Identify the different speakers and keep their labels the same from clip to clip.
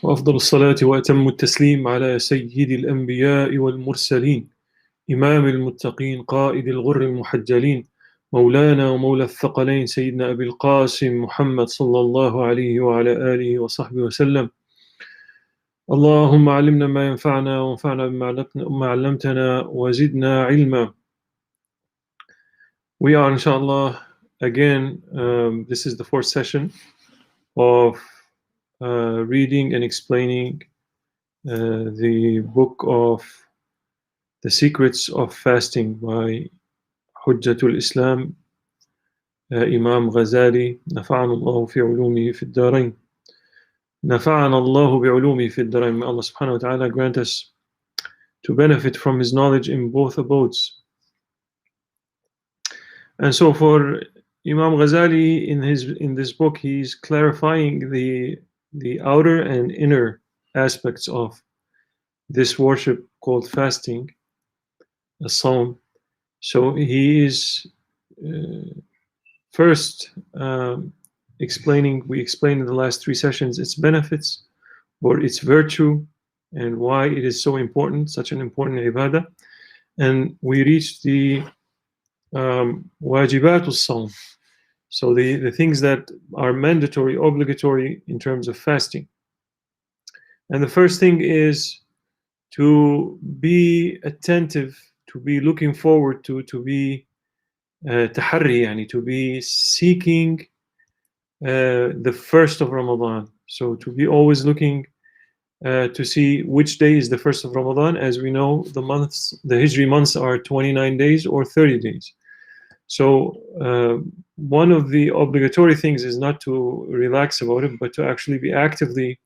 Speaker 1: وأفضل الصلاة وأتم التسليم على سيد الأنبياء والمرسلين إمام المتقين قائد الغر المحجلين مولانا ومولى الثقلين سيدنا أبي القاسم محمد صلى الله عليه وعلى آله وصحبه وسلم. اللهم علمنا ما ينفعنا وانفعنا بما علمتنا وزدنا علما. We are inshallah again, this is the fourth session of reading and explaining the book of The Secrets of Fasting by Hujjatul Islam, Imam Ghazali, نفعنا الله في علومه في الدارين. نفعنا الله بعلومه في الدارين. May Allah subhanahu wa ta'ala grant us to benefit from his knowledge in both abodes. And so for Imam Ghazali, in this book, he's clarifying the outer and inner aspects of this worship called fasting, a psalm. So he is first explaining, we explained in the last three sessions, its benefits or its virtue and why it is so important, such an important ibadah. And we reached the wajibat al-sawm, so the things that are mandatory, obligatory in terms of fasting. And the first thing is to be attentive, to be looking forward to be tahari, yani to be seeking the first of Ramadan. So to be always looking to see which day is the first of Ramadan. As we know, the Hijri months are 29 days or 30 days. So one of the obligatory things is not to relax about it, but to actually be actively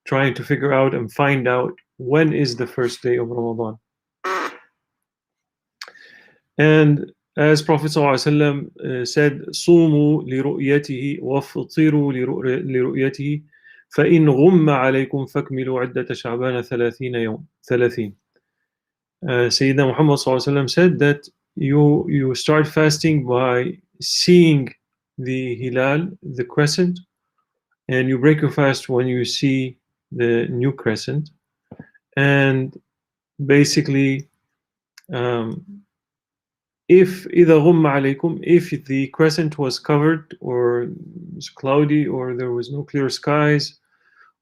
Speaker 1: trying to figure out and find out when is the first day of Ramadan. And as Prophet ﷺ said, صوموا لرؤيته وافطروا لرؤيته فإن غم عليكم فاكملوا عدة شعبان 30. Sayyidina Muhammad ﷺ said that you start fasting by seeing the hilal, the crescent, and you break your fast when you see the new crescent. And basically, if إذا غم عليكم, if the crescent was covered or was cloudy or there was no clear skies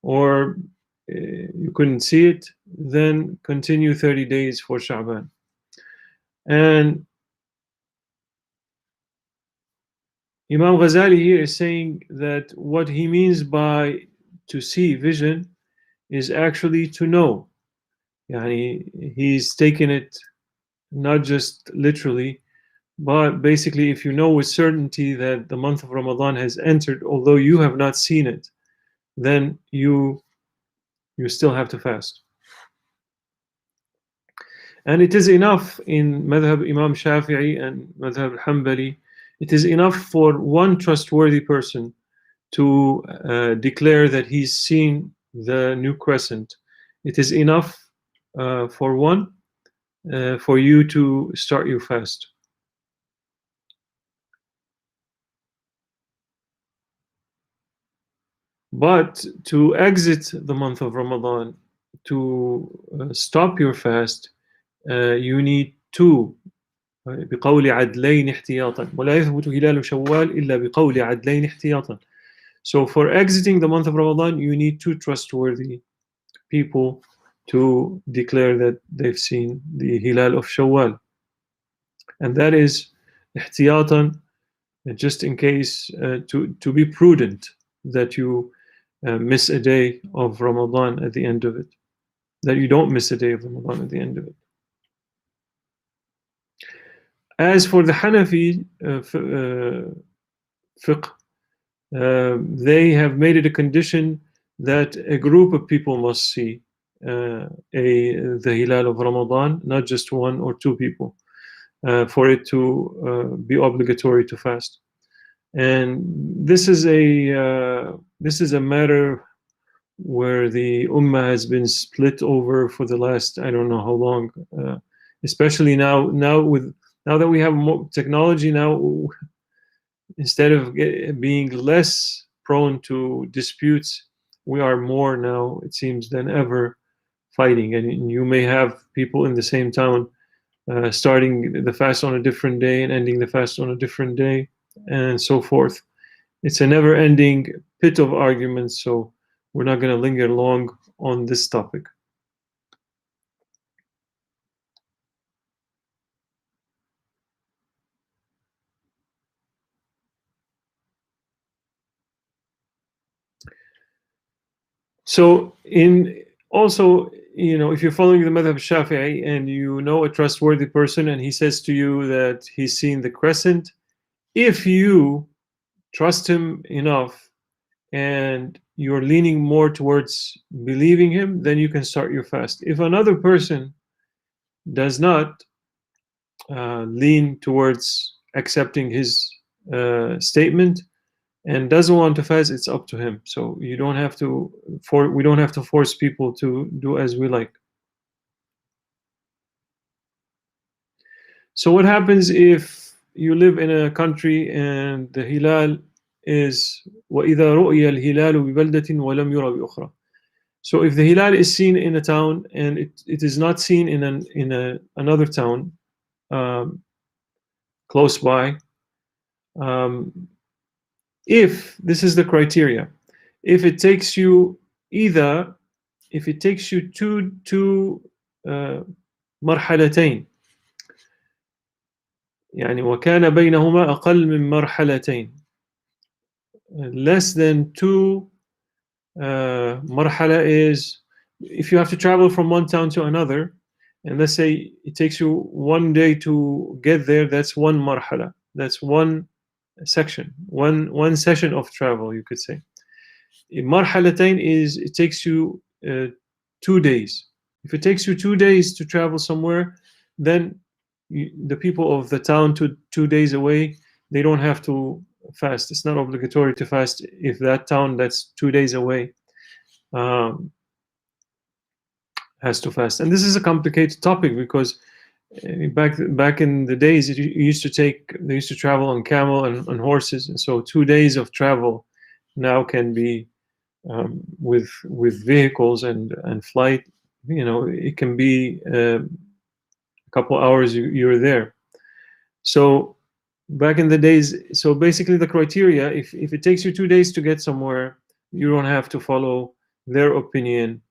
Speaker 1: or you couldn't see it, then continue 30 days for Sha'ban. And Imam Ghazali here is saying that what he means by to see, vision, is actually to know. Yani he's taken it not just literally, but basically if you know with certainty that the month of Ramadan has entered, although you have not seen it, then you still have to fast. And it is enough in Madhab Imam Shafi'i and Madhab Hanbali, it is enough for one trustworthy person to declare that he's seen the new crescent. It is enough for one for you to start your fast. But to exit the month of Ramadan, to stop your fast, you need two. بقول عدلين احتياطا ولا يثبت هلال شوال إلا بقول عدلين احتياطا. So for exiting the month of Ramadan, you need two trustworthy people to declare that they've seen the hilal of Shawwal. And that is ihtiyatan, just in case, to be prudent that you miss a day of Ramadan at the end of it, that you don't miss a day of Ramadan at the end of it. As for the Hanafi fiqh, they have made it a condition that a group of people must see the hilal of Ramadan, not just one or two people, for it to be obligatory to fast. And this is a matter where the ummah has been split over for the last, I don't know how long, especially now that we have more technology now, instead of being less prone to disputes, we are more now, it seems, than ever fighting. And you may have people in the same town starting the fast on a different day and ending the fast on a different day, and so forth. It's a never ending pit of arguments, so we're not going to linger long on this topic. So, in also, if you're following the madhab Shafi'i and you know a trustworthy person and he says to you that he's seen the crescent, if you trust him enough and you're leaning more towards believing him, then you can start your fast. If another person does not lean towards accepting his statement and doesn't want to fast, it's up to him. So you don't have to we don't have to force people to do as we like. So what happens if you live in a country and the hilal is وَإِذَا رُؤِيَ الْهِلَالُ بِبَلْدَةٍ وَلَمْ يُرَ بِأُخْرَى. So if the hilal is seen in a town and it is not seen in another town um, close by, if this is the criteria, if it takes you either if it takes you two مرحلتين يعني وكان بينهما أقل من مرحلتين, less than two مرحلة is if you have to travel from one town to another, and let's say it takes you 1 day to get there, that's one marhala, that's one section, one session of travel, you could say. Marhalatain is it takes you 2 days. If it takes you 2 days to travel somewhere, then the people of the town 2 days away, they don't have to fast. It's not obligatory to fast if that town that's 2 days away has to fast. And this is a complicated topic because back in the days, they used to travel on camel and on horses, and so 2 days of travel now can be with vehicles and flight. It can be a couple hours you're there. So back in the days, so basically the criteria, if it takes you 2 days to get somewhere, you don't have to follow their opinion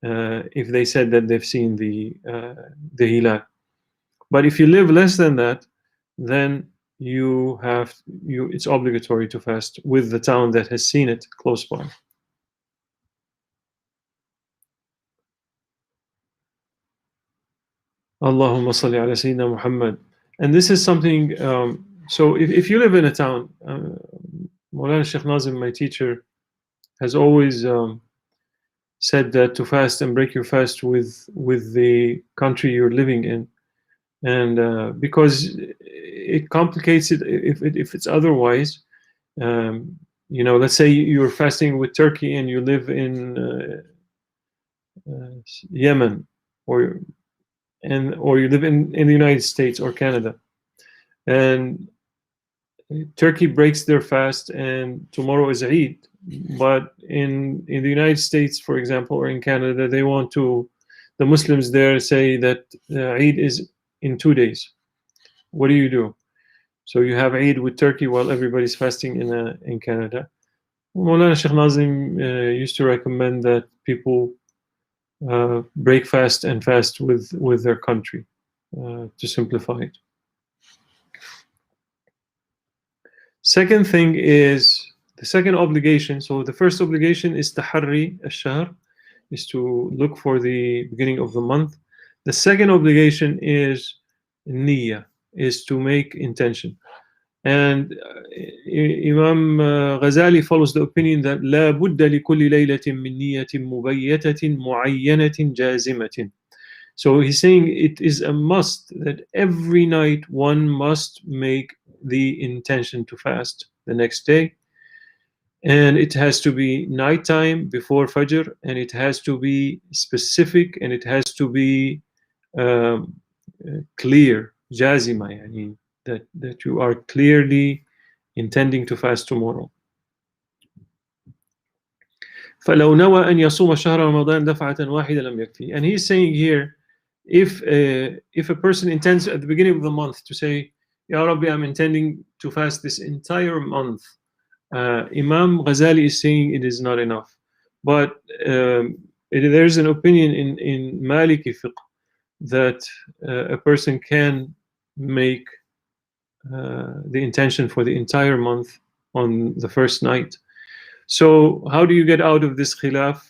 Speaker 1: if they said that they've seen the hilal. But if you live less than that, then it's obligatory to fast with the town that has seen it close by. Allahumma salli ala Sayyidina Muhammad. And this is something, so if you live in a town, Maulana Sheikh Nazim, my teacher, has always said that to fast and break your fast with the country you're living in. And because it complicates it if it's otherwise. Let's say you're fasting with Turkey and you live in Yemen, or you live in the United States or Canada, and Turkey breaks their fast and tomorrow is Eid, but in the United States, for example, or in Canada, the Muslims there say that Eid is in 2 days. What do? So you have Eid with Turkey while everybody's fasting in Canada. Maulana Sheikh Nazim used to recommend that people break fast and fast with their country to simplify it. Second thing is the second obligation. So the first obligation is tahari ash-shahr, is to look for the beginning of the month. The second obligation is niyyah, is to make intention. And Imam Ghazali follows the opinion that لا بد لكل ليلة من نية مبيتة معينة جازمة. So he's saying it is a must that every night one must make the intention to fast the next day. And it has to be nighttime before Fajr, and it has to be specific, and it has to be clear, jazima, yani, that you are clearly intending to fast tomorrow. فلو نوى أن يصوم شهر رمضان دفعة واحدة لم يكفي. And he's saying here, if a person intends at the beginning of the month to say, Ya Rabbi, I'm intending to fast this entire month, Imam Ghazali is saying it is not enough. But there's an opinion in Maliki fiqh that a person can make the intention for the entire month on the first night. So how do you get out of this khilaf,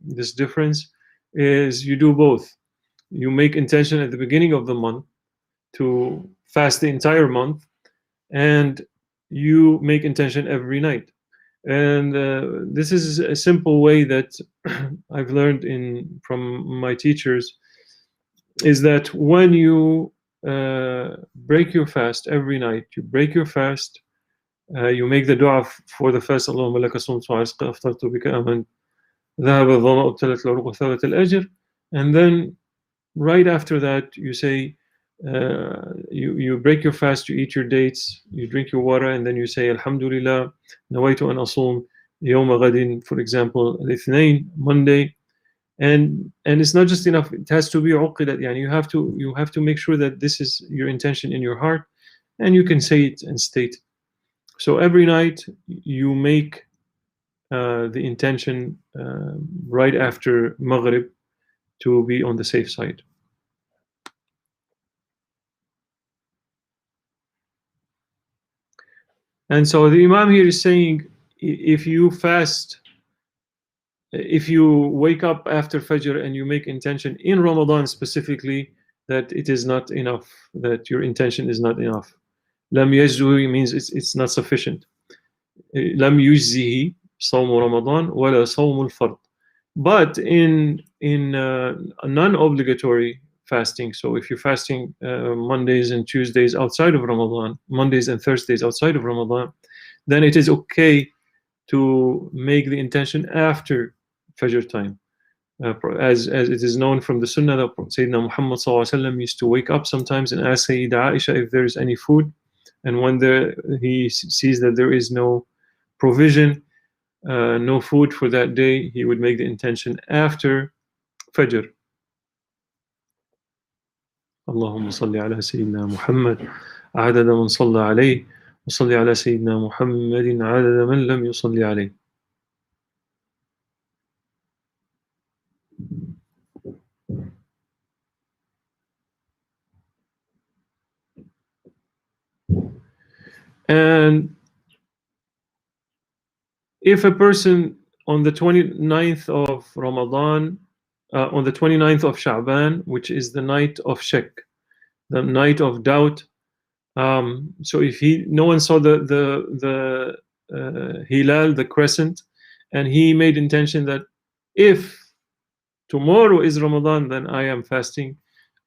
Speaker 1: this difference? Is you do both. You make intention at the beginning of the month to fast the entire month, and you make intention every night. And this is a simple way that I've learned from my teachers, is that when you break your fast every night, you break your fast, you make the dua for the fast, اللهم لك صمت وعرفت أفطرت بك آمنت ذهب الظمأ ابتلت العروق وثبت الأجر. And then right after that you say, you break your fast, you eat your dates, you drink your water, and then you say Alhamdulillah nawaitu an asum yawma ghadin, for example, الاثنين, Monday. And it's not just enough, it has to be uqidat, yani you have to make sure that this is your intention in your heart, and you can say it and state it. So every night you make the intention right after Maghrib to be on the safe side. And so the Imam here is saying, if you fast, if you wake up after Fajr and you make intention in Ramadan specifically, that it is not enough, that your intention is not enough. Lam yajzuhi means it's not sufficient. Lam yujzihi صوم رمضان ولا صوم الفرض. But in a non-obligatory fasting, so if you're fasting Mondays and Tuesdays outside of Ramadan, Mondays and Thursdays outside of Ramadan, then it is okay to make the intention after Fajr time. As it is known from the Sunnah that Sayyidina Muhammad ﷺ used to wake up sometimes and ask Sayyida Aisha if there is any food, and when he sees that there is no provision, no food for that day, he would make the intention after Fajr. اللهم صل على سيدنا محمد عدد من صلى عليه وصل على سيدنا محمد عدد من لم يصلي عليه. And if a person on the 29th of Ramadan, on the 29th of Sha'ban, which is the night of Shak, the night of doubt, so if no one saw the hilal, the crescent, and he made intention that if tomorrow is Ramadan, then I am fasting,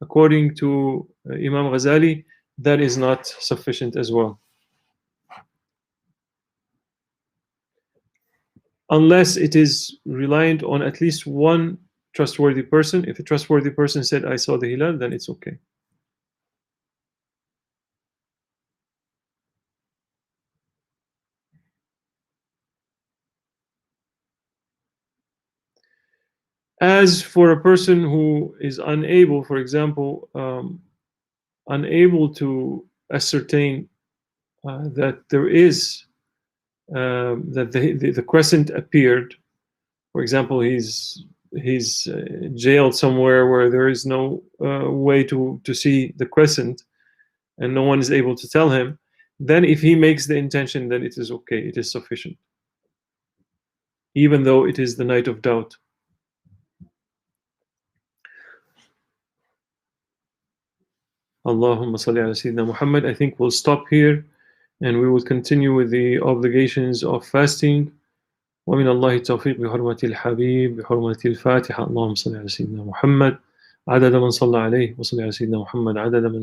Speaker 1: according to Imam Ghazali, that is not sufficient as well. Unless it is reliant on at least one trustworthy person. If a trustworthy person said, I saw the hilal, then it's okay. As for a person who is unable, for example, unable to ascertain that there is, that the crescent appeared, for example, he's jailed somewhere where there is no way to see the crescent, and no one is able to tell him, then if he makes the intention, then it is okay, it is sufficient, even though it is the night of doubt. Allahumma salli ala Sayyidina Muhammad. I think we'll stop here and we will continue with the obligations of fasting. ومن الله التوفيق بحرمة الحبيب بحرمة الفاتحة. اللهم صل على سيدنا محمد عدد من صلى عليه وصل على سيدنا محمد عدد من لم